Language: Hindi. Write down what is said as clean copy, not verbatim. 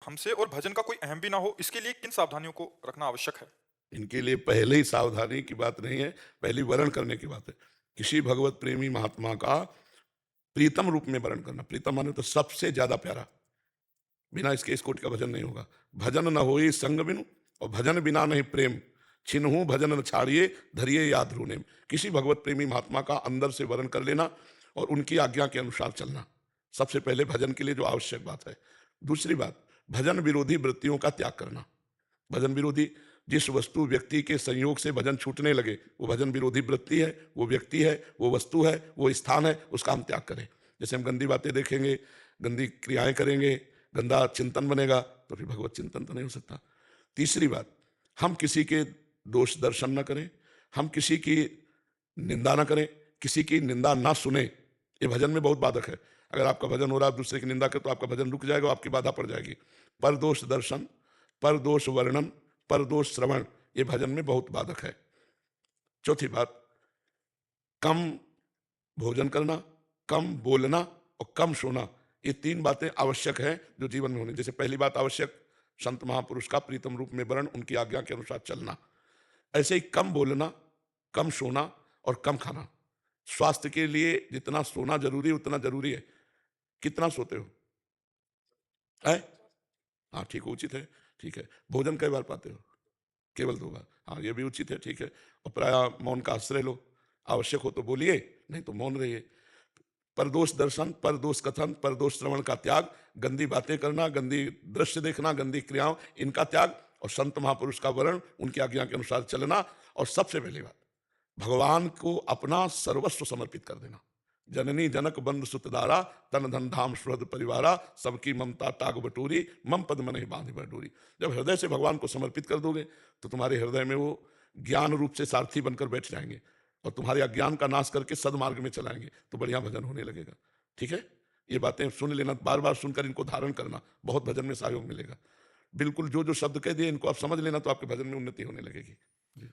हमसे और भजन का कोई अहम भी ना हो, इसके लिए किन सावधानियों को रखना आवश्यक है? इनके लिए पहले ही सावधानी की बात नहीं है, पहली वरण करने की बात है। किसी भगवत प्रेमी महात्मा का प्रीतम रूप में वरण करना, प्रीतम माने तो सबसे ज़्यादा प्यारा, बिना इसके इस कोटि का भजन नहीं होगा। भजन न होई संग बिनु और भजन बिना नहीं प्रेम, छिनहु भजन न छाड़िए धरिए याद रूनेम। किसी भगवत प्रेमी महात्मा का अंदर से वरण कर लेना और उनकी आज्ञा के अनुसार चलना, सबसे पहले भजन के लिए जो आवश्यक बात है। दूसरी बात, भजन विरोधी वृत्तियों का त्याग करना। भजन विरोधी, जिस वस्तु व्यक्ति के संयोग से भजन छूटने लगे वो भजन विरोधी वृत्ति है, वो व्यक्ति है, वो वस्तु है, वो स्थान है, उसका हम त्याग करें। जैसे हम गंदी बातें देखेंगे, गंदी क्रियाएं करेंगे, गंदा चिंतन बनेगा, तो फिर भगवत चिंतन तो नहीं हो सकता। तीसरी बात, हम किसी के दोष दर्शन न करें, हम किसी की निंदा न करें, किसी की निंदा ना सुने, ये भजन में बहुत बाधक है। अगर आपका भजन हो रहा है, दूसरे की निंदा करे तो आपका भजन रुक जाएगा, आपकी बाधा पड़ जाएगी। पर दोष दर्शन, पर दोष वर्णन, पर दोष श्रवण, ये भजन में बहुत बाधक है। चौथी बात, कम भोजन करना, कम बोलना और कम सोना, ये तीन बातें आवश्यक हैं जो जीवन में होनी। जैसे पहली बात आवश्यक, संत महापुरुष का प्रीतम रूप में वर्ण, उनकी आज्ञा के अनुसार चलना। ऐसे ही कम बोलना, कम सोना और कम खाना। स्वास्थ्य के लिए जितना सोना जरूरी है उतना जरूरी है। कितना सोते हो? है? हाँ ठीक है, उचित है, ठीक है। भोजन कई बार पाते हो? केवल 2 बार। हाँ, ये भी उचित है, ठीक है। और प्रायः मौन का आश्रय लो। आवश्यक हो तो बोलिए, नहीं तो मौन रहिए। परदोष दर्शन, परदोष कथन, परदोष श्रवण का त्याग, गंदी बातें करना, गंदी दृश्य देखना, गंदी क्रियाओं, इनका त्याग और संत महापुरुष का वर्ण, उनकी आज्ञा के अनुसार चलना। और सबसे पहली बात, भगवान को अपना सर्वस्व समर्पित कर देना। जननी जनक बंधु सुतदारा, तन धन धाम सुहृद परिवारा, सबकी ममता टाग बटोरी, मम पद मन ही बांधि बटोरी। जब हृदय से भगवान को समर्पित कर दोगे तो तुम्हारे हृदय में वो ज्ञान रूप से सारथी बनकर बैठ जाएंगे और तुम्हारे अज्ञान का नाश करके सदमार्ग में चलाएंगे, तो बढ़िया भजन होने लगेगा। ठीक है, ये बातें सुन लेना, बार बार सुनकर इनको धारण करना, बहुत भजन में सहयोग मिलेगा। बिल्कुल जो जो शब्द कह दिए इनको आप समझ लेना, तो आपके भजन में उन्नति होने लगेगी। जी।